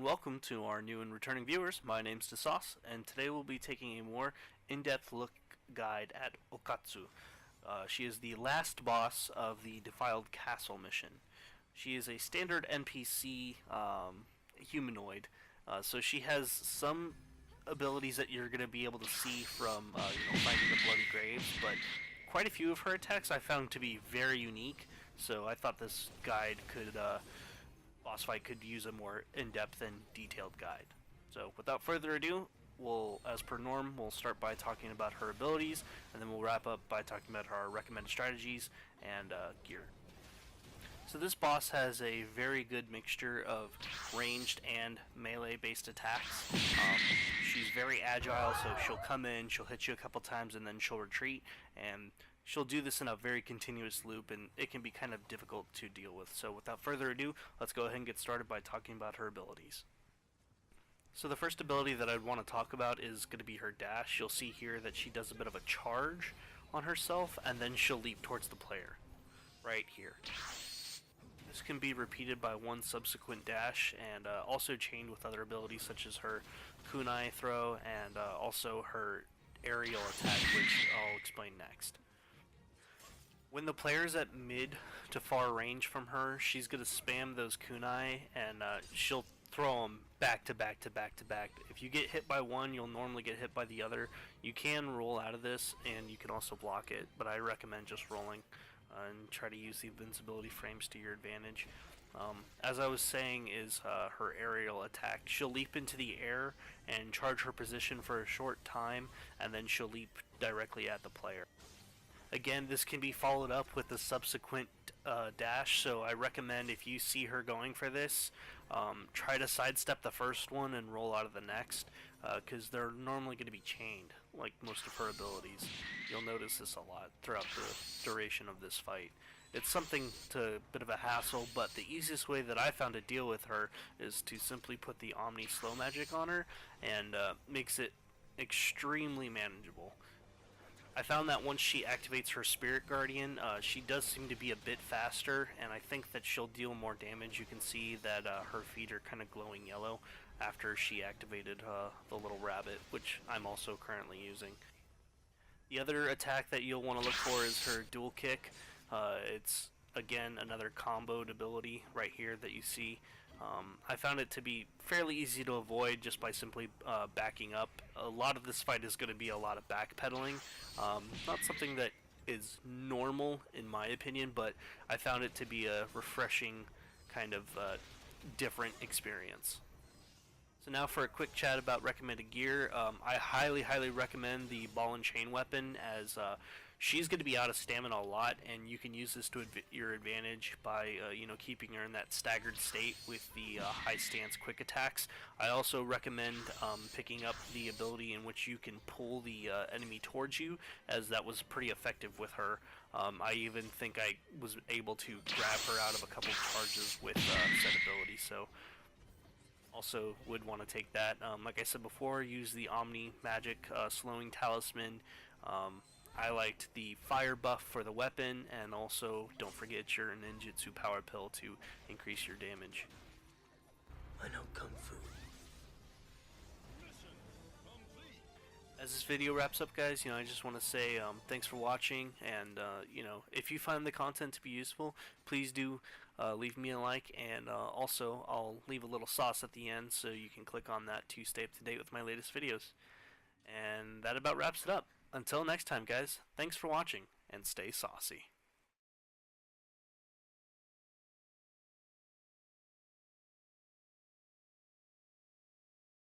welcome to our new and returning viewers. My name's DeSauce, and today we'll be taking a more in-depth look guide at Okastu. She is the last boss of the Defiled Castle mission. She is a standard NPC humanoid, so she has some abilities that you're going to be able to see from finding the bloody graves, but quite a few of her attacks I found to be very unique, so I thought this guide could boss fight could use a more in-depth and detailed guide. So without further ado, as per norm, we'll start by talking about her abilities, and then we'll wrap up by talking about our recommended strategies and gear. So this boss has a very good mixture of ranged and melee-based attacks. She's very agile, so she'll come in, she'll hit you a couple times, and then she'll retreat, and she'll do this in a very continuous loop, and it can be kind of difficult to deal with. So without further ado, let's go ahead and get started by talking about her abilities. So the first ability that I'd want to talk about is going to be her dash. You'll see here that she does a bit of a charge on herself, and then she'll leap towards the player, right here. This can be repeated by one subsequent dash, and also chained with other abilities such as her kunai throw, and also her aerial attack, which I'll explain next. When the player's at mid to far range from her, she's going to spam those kunai, and she'll throw them back to back to back to back. If you get hit by one, you'll normally get hit by the other. You can roll out of this, and you can also block it, but I recommend just rolling and try to use the invincibility frames to your advantage. As I was saying, is her aerial attack. She'll leap into the air and charge her position for a short time, and then she'll leap directly at the player. Again, this can be followed up with a subsequent dash, so I recommend if you see her going for this, try to sidestep the first one and roll out of the next, because they're normally going to be chained, like most of her abilities. You'll notice this a lot throughout the duration of this fight. It's something to a bit of a hassle, but the easiest way that I found to deal with her is to simply put the Omni Slow Magic on her, and makes it extremely manageable. I found that once she activates her Spirit Guardian, she does seem to be a bit faster, and I think that she'll deal more damage. You can see that her feet are kind of glowing yellow after she activated the little rabbit, which I'm also currently using. The other attack that you'll want to look for is her dual kick. It's again another comboed ability right here that you see. I found it to be fairly easy to avoid just by simply backing up. A lot of this fight is going to be a lot of backpedaling. Not something that is normal in my opinion, but I found it to be a refreshing kind of different experience. So now for a quick chat about recommended gear. I highly recommend the ball and chain weapon, as she's going to be out of stamina a lot, and you can use this to your advantage by keeping her in that staggered state with the high stance quick attacks. I also recommend picking up the ability in which you can pull the enemy towards you, as that was pretty effective with her. I even think I was able to grab her out of a couple charges with said ability, so also would want to take that. Like I said before, use the Omni Magic Slowing Talisman. I liked the fire buff for the weapon, and also don't forget your ninjutsu power pill to increase your damage. I know Kung Fu. As this video wraps up, guys, I just want to say thanks for watching, and if you find the content to be useful, please do leave me a like, and also I'll leave a little sauce at the end so you can click on that to stay up to date with my latest videos. And that about wraps it up. Until next time, guys, thanks for watching, and stay saucy.